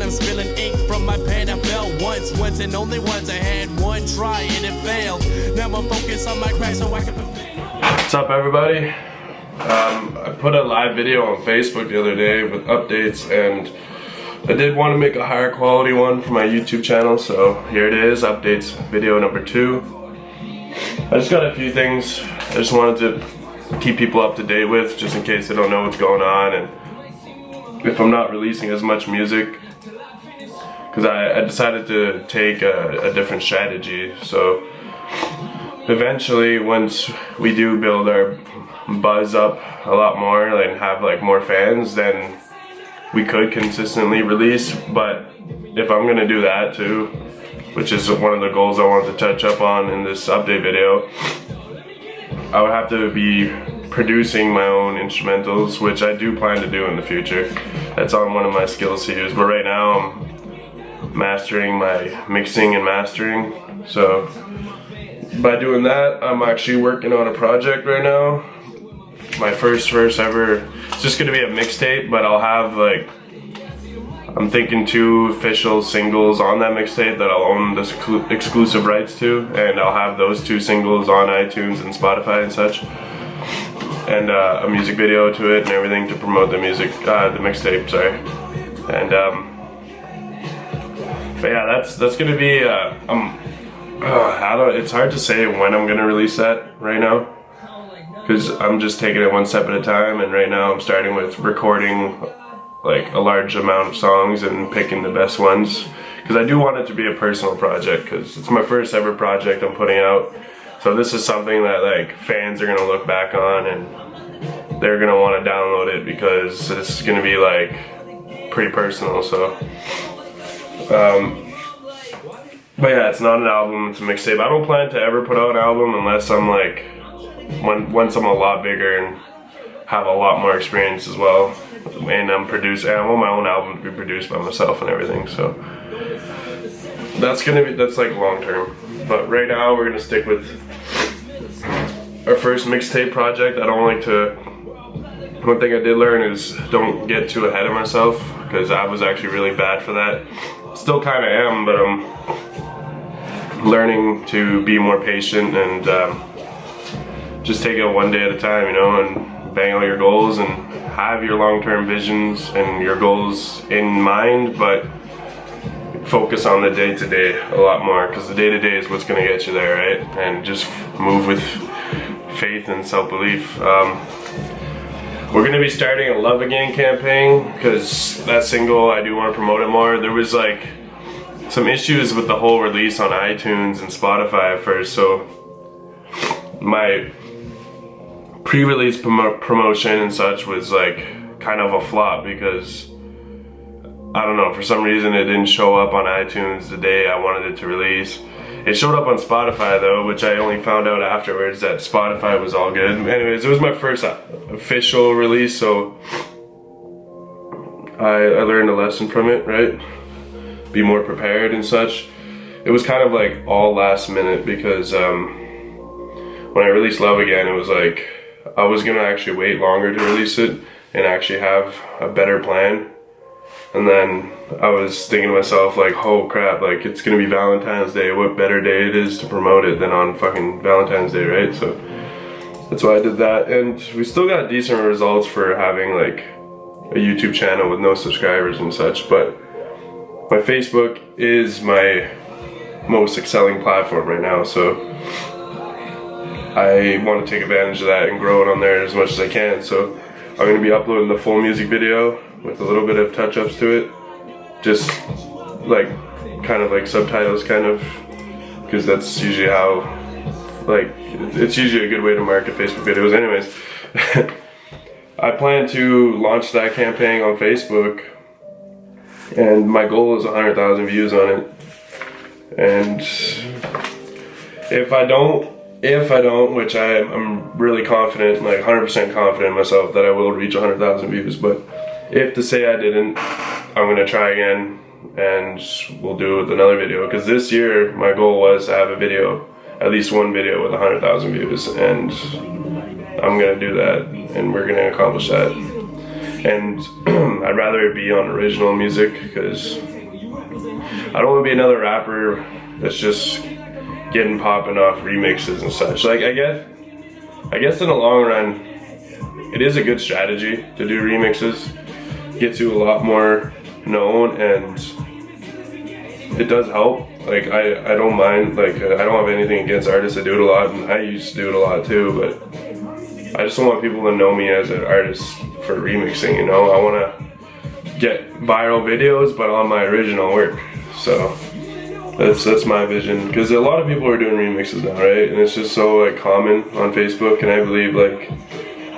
I'm spilling ink from my pen. I fell once and only once. I had one try and it failed. Now I'm focused on my craft so I can prevail. What's up, everybody? I put a live video on Facebook the other day with updates, and I did want to make a higher quality one for my YouTube channel, so here it is, updates video number 2. I just got a few things I just wanted to keep people up to date with, just in case they don't know what's going on, and if I'm not releasing as much music, because I decided to take a different strategy. So eventually, once we do build our buzz up a lot more and have like more fans, then we could consistently release. But if I'm gonna do that too, which is one of the goals I wanted to touch up on in this update video, I would have to be producing my own instrumentals, which I do plan to do in the future. That's on one of my skills to use, but right now I'm mastering my mixing and mastering. So by doing that, I'm actually working on a project right now. My first ever. It's just gonna be a mixtape, but I'll have like, I'm thinking 2 official singles on that mixtape that I'll own the exclusive rights to, and I'll have those 2 singles on iTunes and Spotify and such, and a music video to it and everything to promote the music, the mixtape. Sorry, and but yeah, that's gonna be. It's hard to say when I'm gonna release that right now, because I'm just taking it one step at a time, and right now I'm starting with recording like a large amount of songs and picking the best ones, because I do want it to be a personal project, because it's my first ever project I'm putting out. So this is something that like fans are gonna look back on and they're gonna want to download it, because it's gonna be like pretty personal. So but yeah, it's not an album, it's a mixtape. I don't plan to ever put out an album unless I'm like, once I'm a lot bigger and have a lot more experience as well, and I'm producing. I want my own album to be produced by myself and everything. So that's like long term. But right now we're gonna stick with our first mixtape project. I don't like to. One thing I did learn is don't get too ahead of myself, because I was actually really bad for that. Still kind of am, but I'm learning to be more patient and just take it one day at a time, you know, and bang out your goals and have your long-term visions and your goals in mind, but focus on the day-to-day a lot more, because the day-to-day is what's going to get you there, right? And just move with faith and self-belief. We're going to be starting a Love Again campaign, because that single, I do want to promote it more. There was like some issues with the whole release on iTunes and Spotify at first, so my pre-release promotion and such was like kind of a flop, because I don't know, for some reason it didn't show up on iTunes the day I wanted it to release. It showed up on Spotify though, which I only found out afterwards that Spotify was all good. Anyways, it was my first official release, so I learned a lesson from it, right? Be more prepared and such. It was kind of like all last minute, because when I released Love Again, it was like I was gonna actually wait longer to release it and actually have a better plan. And then I was thinking to myself like, oh crap, like it's gonna be Valentine's Day. What better day it is to promote it than on fucking Valentine's Day, right? So that's why I did that. And we still got decent results for having like a YouTube channel with no subscribers and such. But my Facebook is my most excelling platform right now. So I want to take advantage of that and grow it on there as much as I can. So I'm going to be uploading the full music video with a little bit of touch-ups to it, just like kind of like subtitles, kind of, because that's usually how, like, it's usually a good way to market Facebook videos. Anyways, I plan to launch that campaign on Facebook, and my goal is 100,000 views on it. And if I don't, which I'm really confident, like 100% confident in myself that I will reach 100,000 views, but if to say I didn't, I'm gonna try again and we'll do it with another video, because this year my goal was to have a video, at least one video with 100,000 views, and I'm gonna do that, and we're gonna accomplish that. And I'd rather it be on original music, because I don't want to be another rapper that's just getting popping off remixes and such. Like I guess in the long run, it is a good strategy to do remixes. Gets you a lot more known, and it does help. Like I don't mind. Like I don't have anything against artists that do it a lot, and I used to do it a lot too. But I just don't want people to know me as an artist for remixing. You know, I want to get viral videos, but on my original work. So that's my vision. Because a lot of people are doing remixes now, right? And it's just so like common on Facebook, and I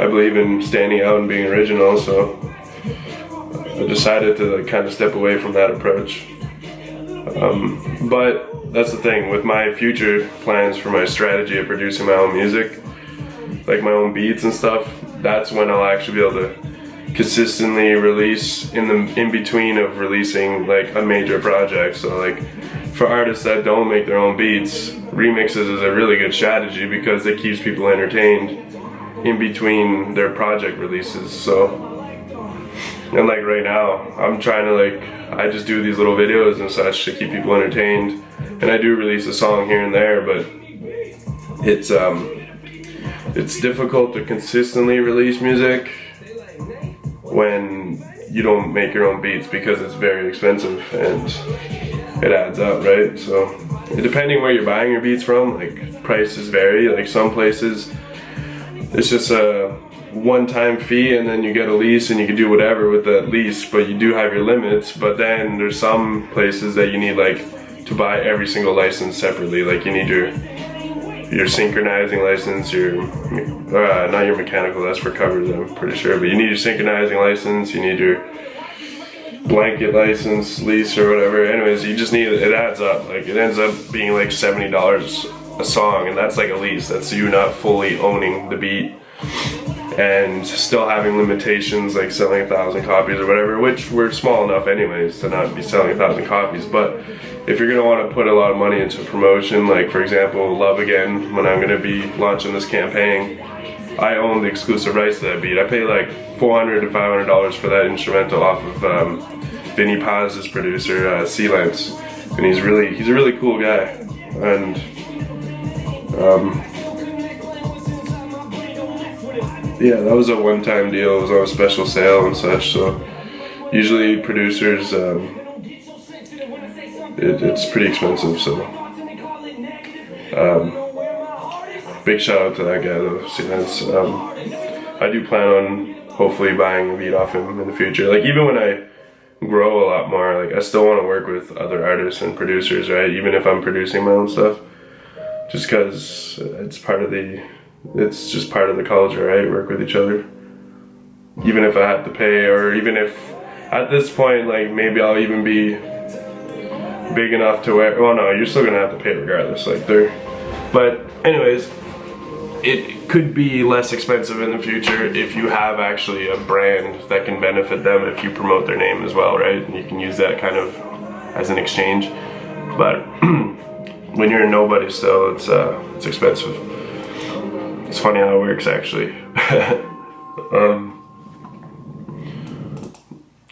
believe in standing out and being original. So I decided to like kind of step away from that approach. But that's the thing with my future plans for my strategy of producing my own music, like my own beats and stuff. That's when I'll actually be able to consistently release in between of releasing like a major project. So like for artists that don't make their own beats, remixes is a really good strategy because it keeps people entertained in between their project releases. So. And like right now, I'm trying to I just do these little videos and such to keep people entertained. And I do release a song here and there, but it's difficult to consistently release music when you don't make your own beats because it's very expensive and it adds up, right? So depending where you're buying your beats from, like prices vary. Like some places, it's just a one-time fee and then you get a lease and you can do whatever with that lease, but you do have your limits. But then there's some places that you need like to buy every single license separately. Like you need your synchronizing license, your not your mechanical, that's for covers I'm pretty sure, but you need your synchronizing license, you need your blanket license, lease or whatever. Anyways, you just need it adds up. Like it ends up being like $70 a song, and that's like a lease. That's you not fully owning the beat and still having limitations like selling 1,000 copies or whatever, which we're small enough anyways to not be selling 1,000 copies. But if you're gonna want to put a lot of money into promotion, like for example Love Again, when I'm gonna be launching this campaign, I own the exclusive rights to that beat. I pay like $400 to $500 for that instrumental off of Vinny Paz's producer, C-Lance, and he's a really cool guy. And yeah, that was a one-time deal. It was on a special sale and such. So usually producers, it's pretty expensive. So big shout out to that guy though. C-Lance. I do plan on hopefully buying a beat off him in the future. Like even when I grow a lot more, like I still want to work with other artists and producers, right? Even if I'm producing my own stuff, just because it's just part of the culture, right? Work with each other. Even if I have to pay, or even if at this point, like maybe I'll even be big enough to where, well no, you're still gonna have to pay regardless. But anyways, it could be less expensive in the future if you have actually a brand that can benefit them if you promote their name as well, right? And you can use that kind of as an exchange. But when you're a nobody still, it's expensive. It's funny how it works actually.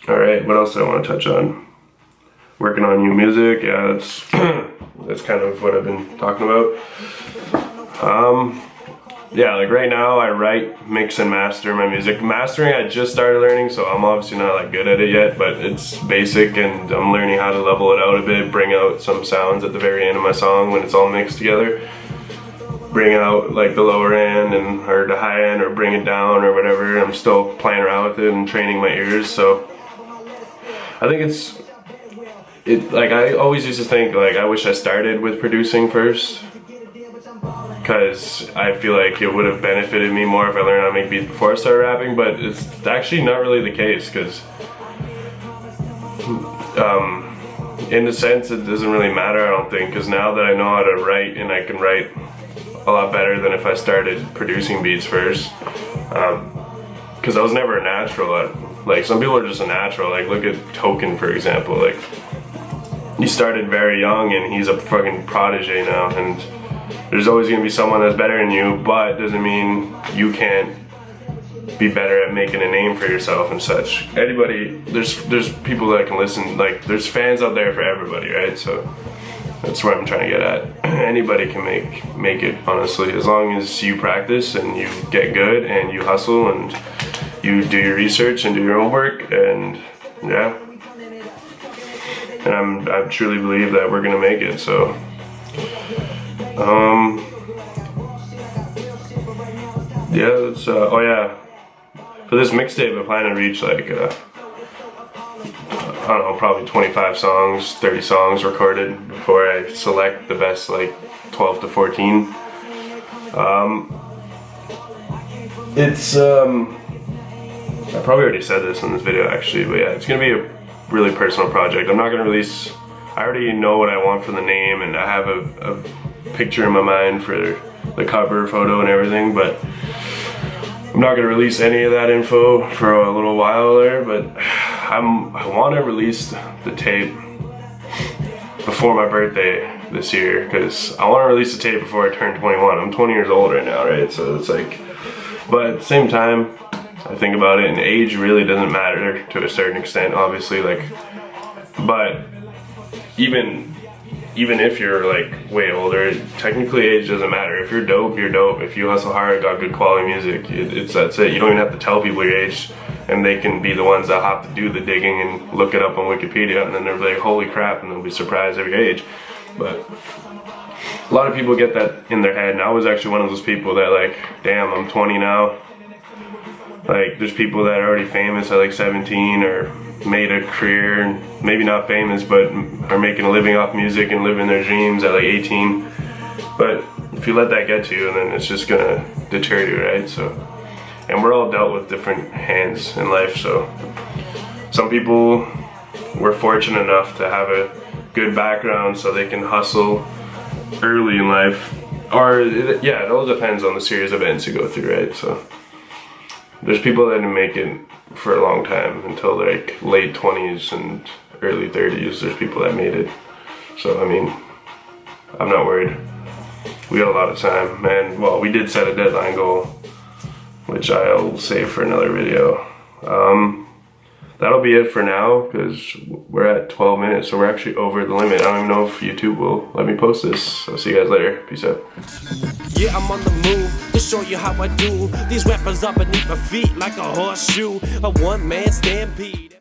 Alright, what else do I want to touch on? Working on new music, yeah, that's kind of what I've been talking about. Yeah, like right now I write, mix and master my music. Mastering I just started learning, so I'm obviously not like good at it yet, but it's basic and I'm learning how to level it out a bit, bring out some sounds at the very end of my song when it's all mixed together. Bring out like the lower end or the high end, or bring it down or whatever. I'm still playing around with it and training my ears, so I think like I always used to think like I wish I started with producing first, because I feel like it would have benefited me more if I learned how to make beats before I started rapping, but it's actually not really the case, because in a sense it doesn't really matter, I don't think, because now that I know how to write, and I can write a lot better than if I started producing beats first, because I was never a natural at, like some people are just a natural, like look at Token for example, like he started very young and he's a fucking prodigy now, and there's always going to be someone that's better than you, but doesn't mean you can't be better at making a name for yourself and such. Anybody, there's people that can listen, like there's fans out there for everybody, right? So that's where I'm trying to get at. Anybody can make it, honestly, as long as you practice and you get good and you hustle and you do your research and do your homework, and yeah. And I truly believe that we're gonna make it. So, yeah. It's oh yeah. For this mixtape, I plan to reach like I don't know, probably 25 songs, 30 songs recorded before I select the best like 12 to 14. It's I probably already said this in this video actually, but yeah, it's gonna be a really personal project. I'm not gonna release, I already know what I want for the name and I have a picture in my mind for the cover photo and everything, but I'm not gonna release any of that info for a little while there, but I want to release the tape before my birthday this year, because I want to release the tape before I turn 21. I'm 20 years old right now, right? So it's like, but at the same time, I think about it, and age really doesn't matter to a certain extent, obviously, like, but even if you're like way older, technically age doesn't matter. If you're dope, you're dope. If you hustle hard, got good quality music, that's it. You don't even have to tell people your age, and they can be the ones that have to do the digging and look it up on Wikipedia, and then they'll be like, holy crap, and they'll be surprised at your age. But a lot of people get that in their head, and I was actually one of those people that like, damn, I'm 20 now. Like, there's people that are already famous at like 17 or made a career, and maybe not famous, but are making a living off music and living their dreams at like 18. But if you let that get to you, then it's just gonna deter you, right? So, and we're all dealt with different hands in life, so some people were fortunate enough to have a good background so they can hustle early in life, or yeah, it all depends on the series of events you go through, right? So there's people that didn't make it for a long time until like late 20s and early 30s. There's people that made it. So I mean, I'm not worried. We got a lot of time, man. Well, we did set a deadline goal, which I'll save for another video. That'll be it for now, because we're at 12 minutes, so we're actually over the limit. I don't even know if YouTube will let me post this. I'll see you guys later. Peace out. Yeah, I'm on the move to show you how I do. These rappers up beneath my feet like a horseshoe, a one-man stampede.